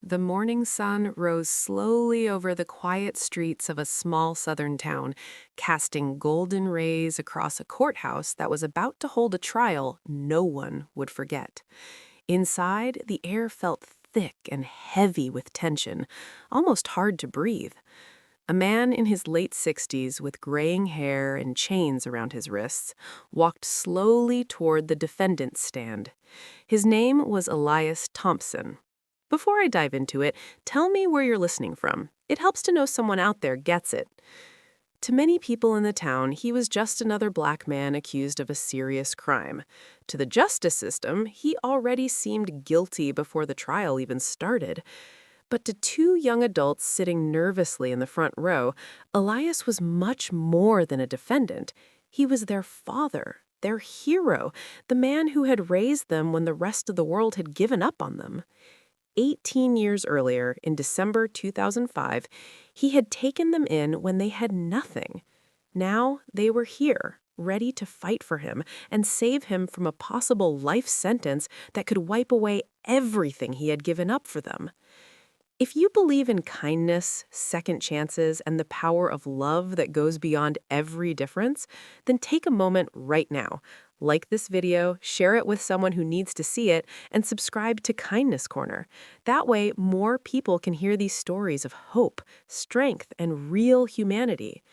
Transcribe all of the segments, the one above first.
The morning sun rose slowly over the quiet streets of a small southern town, casting golden rays across a courthouse that was about to hold a trial no one would forget. Inside, the air felt thick and heavy with tension, almost hard to breathe. A man in his late 60s with graying hair and chains around his wrists walked slowly toward the defendant's stand. His name was Elias Thompson. Before I dive into it, tell me where you're listening from. It helps to know someone out there gets it. To many people in the town, he was just another black man accused of a serious crime. To the justice system, he already seemed guilty before the trial even started. But to two young adults sitting nervously in the front row, Elias was much more than a defendant. He was their father, their hero, the man who had raised them when the rest of the world had given up on them. 18 years earlier, in December 2005, he had taken them in when they had nothing. Now they were here, ready to fight for him and save him from a possible life sentence that could wipe away everything he had given up for them. If you believe in kindness, second chances, and the power of love that goes beyond every difference, then take a moment right now. Like this video, share it with someone who needs to see it, and subscribe to Kindness Corner. That way, more people can hear these stories of hope, strength, and real humanity.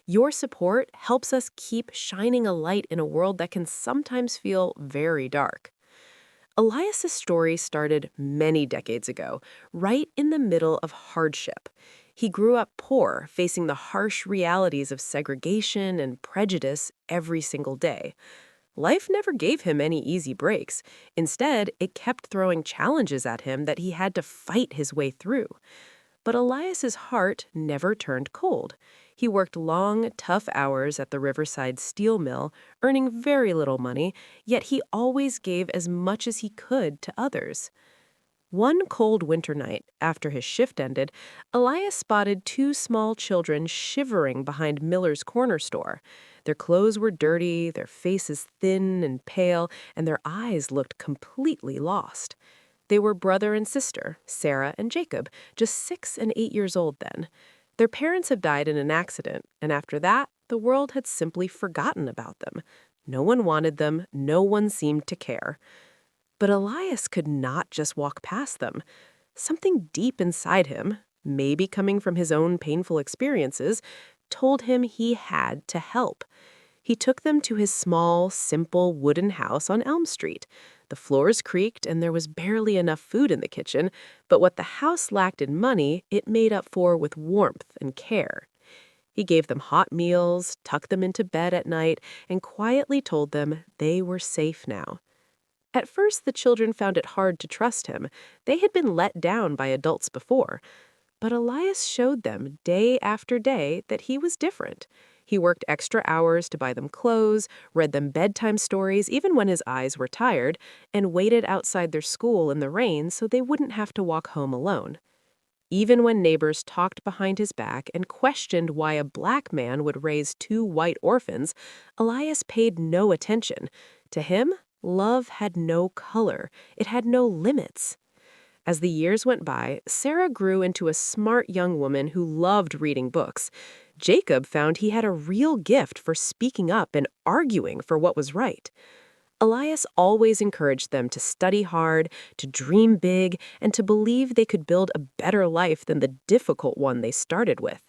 Your support helps us keep shining a light in a world that can sometimes feel very dark. Elias's story started many decades ago, right in the middle of hardship. He grew up poor, facing the harsh realities of segregation and prejudice every single day. Life never gave him any easy breaks. Instead, it kept throwing challenges at him that he had to fight his way through. But Elias's heart never turned cold. He worked long, tough hours at the Riverside steel mill, earning very little money, yet he always gave as much as he could to others. One cold winter night, after his shift ended, Elias spotted two small children shivering behind Miller's corner store. Their clothes were dirty, their faces thin and pale, and their eyes looked completely lost. They were brother and sister, Sarah and Jacob, just 6 and 8 years old then. Their parents had died in an accident, and after that, the world had simply forgotten about them. No one wanted them, no one seemed to care. But Elias could not just walk past them. Something deep inside him, maybe coming from his own painful experiences, told him he had to help. He took them to his small, simple wooden house on Elm Street. The floors creaked and there was barely enough food in the kitchen, but what the house lacked in money, it made up for with warmth and care. He gave them hot meals, tucked them into bed at night, and quietly told them they were safe now. At first, the children found it hard to trust him. They had been let down by adults before. But Elias showed them day after day that he was different. He worked extra hours to buy them clothes, read them bedtime stories even when his eyes were tired, and waited outside their school in the rain so they wouldn't have to walk home alone. Even when neighbors talked behind his back and questioned why a black man would raise two white orphans, Elias paid no attention. To him, love had no color. It had no limits. As the years went by, Sarah grew into a smart young woman who loved reading books. Jacob found he had a real gift for speaking up and arguing for what was right. Elias always encouraged them to study hard, to dream big, and to believe they could build a better life than the difficult one they started with.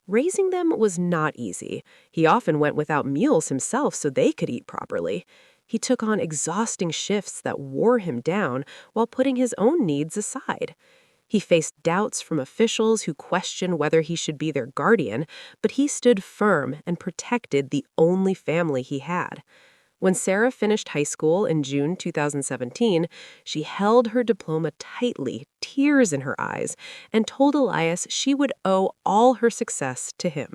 Raising them was not easy. He often went without meals himself so they could eat properly. He took on exhausting shifts that wore him down while putting his own needs aside. He faced doubts from officials who questioned whether he should be their guardian, but he stood firm and protected the only family he had. When Sarah finished high school in June 2017, she held her diploma tightly, tears in her eyes, and told Elias she would owe all her success to him.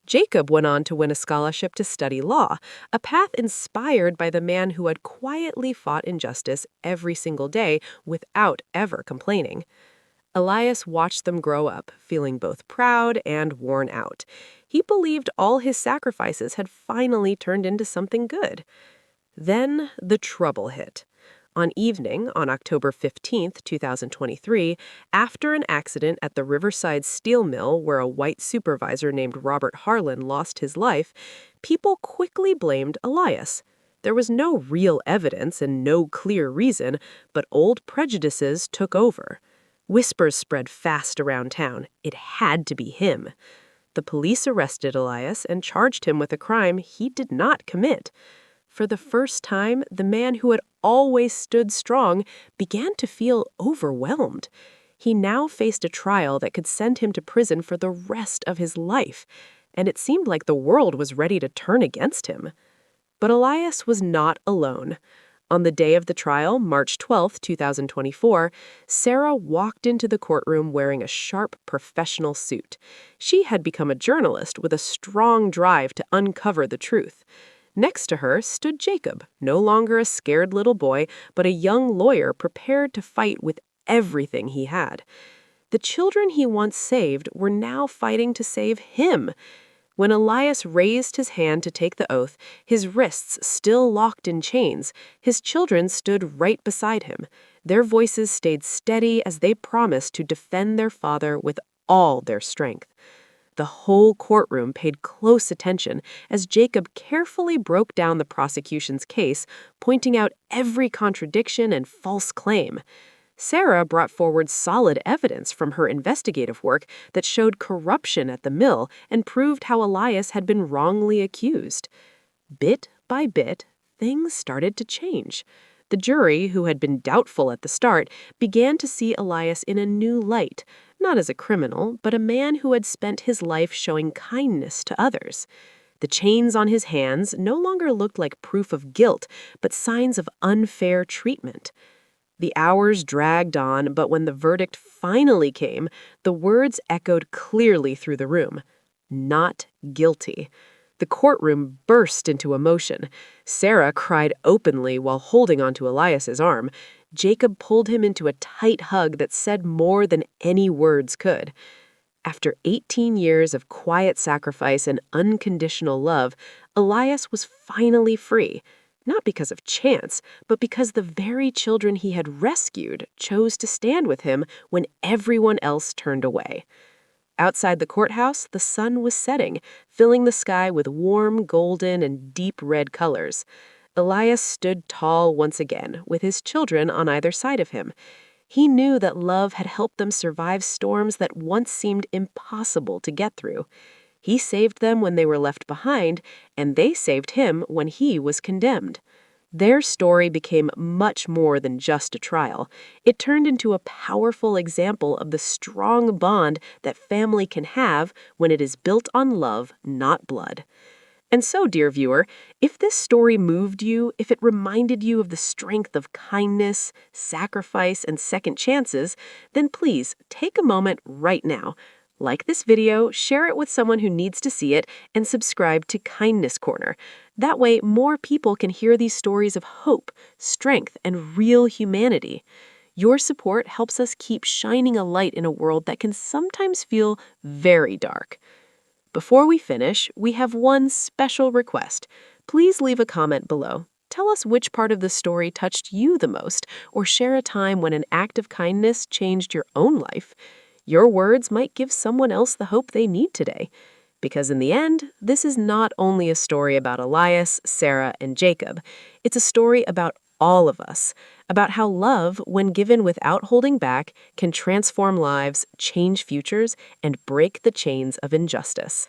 Jacob went on to win a scholarship to study law, a path inspired by the man who had quietly fought injustice every single day without ever complaining. Elias watched them grow up, feeling both proud and worn out. He believed all his sacrifices had finally turned into something good. Then the trouble hit. On October 15th, 2023, after an accident at the Riverside Steel Mill where a white supervisor named Robert Harlan lost his life, people quickly blamed Elias. There was no real evidence and no clear reason, but old prejudices took over. Whispers spread fast around town. It had to be him. The police arrested Elias and charged him with a crime he did not commit. For the first time, the man who had always stood strong began to feel overwhelmed. He now faced a trial that could send him to prison for the rest of his life, and it seemed like the world was ready to turn against him. But Elias was not alone. On the day of the trial, March 12th, 2024, Sarah walked into the courtroom wearing a sharp professional suit. She had become a journalist with a strong drive to uncover the truth. Next to her stood Jacob, no longer a scared little boy, but a young lawyer prepared to fight with everything he had. The children he once saved were now fighting to save him. When Elias raised his hand to take the oath, his wrists still locked in chains, his children stood right beside him. Their voices stayed steady as they promised to defend their father with all their strength. The whole courtroom paid close attention as Jacob carefully broke down the prosecution's case, pointing out every contradiction and false claim. Sarah brought forward solid evidence from her investigative work that showed corruption at the mill and proved how Elias had been wrongly accused. Bit by bit, things started to change. The jury, who had been doubtful at the start, began to see Elias in a new light, not as a criminal, but a man who had spent his life showing kindness to others. The chains on his hands no longer looked like proof of guilt, but signs of unfair treatment. The hours dragged on, but when the verdict finally came, the words echoed clearly through the room. Not guilty. The courtroom burst into emotion. Sarah cried openly while holding onto Elias's arm. Jacob pulled him into a tight hug that said more than any words could. After 18 years of quiet sacrifice and unconditional love, Elias was finally free. Not because of chance, but because the very children he had rescued chose to stand with him when everyone else turned away. Outside the courthouse, the sun was setting, filling the sky with warm, golden, and deep red colors. Elias stood tall once again, with his children on either side of him. He knew that love had helped them survive storms that once seemed impossible to get through. He saved them when they were left behind, and they saved him when he was condemned. Their story became much more than just a trial. It turned into a powerful example of the strong bond that family can have when it is built on love, not blood. And so, dear viewer, if this story moved you, if it reminded you of the strength of kindness, sacrifice, and second chances, then please take a moment right now. Like this video, share it with someone who needs to see it, and subscribe to Kindness Corner. That way, more people can hear these stories of hope, strength, and real humanity. Your support helps us keep shining a light in a world that can sometimes feel very dark. Before we finish, we have one special request. Please leave a comment below. Tell us which part of the story touched you the most, or share a time when an act of kindness changed your own life. Your words might give someone else the hope they need today. Because in the end, this is not only a story about Elias, Sarah, and Jacob. It's a story about all of us, about how love, when given without holding back, can transform lives, change futures, and break the chains of injustice.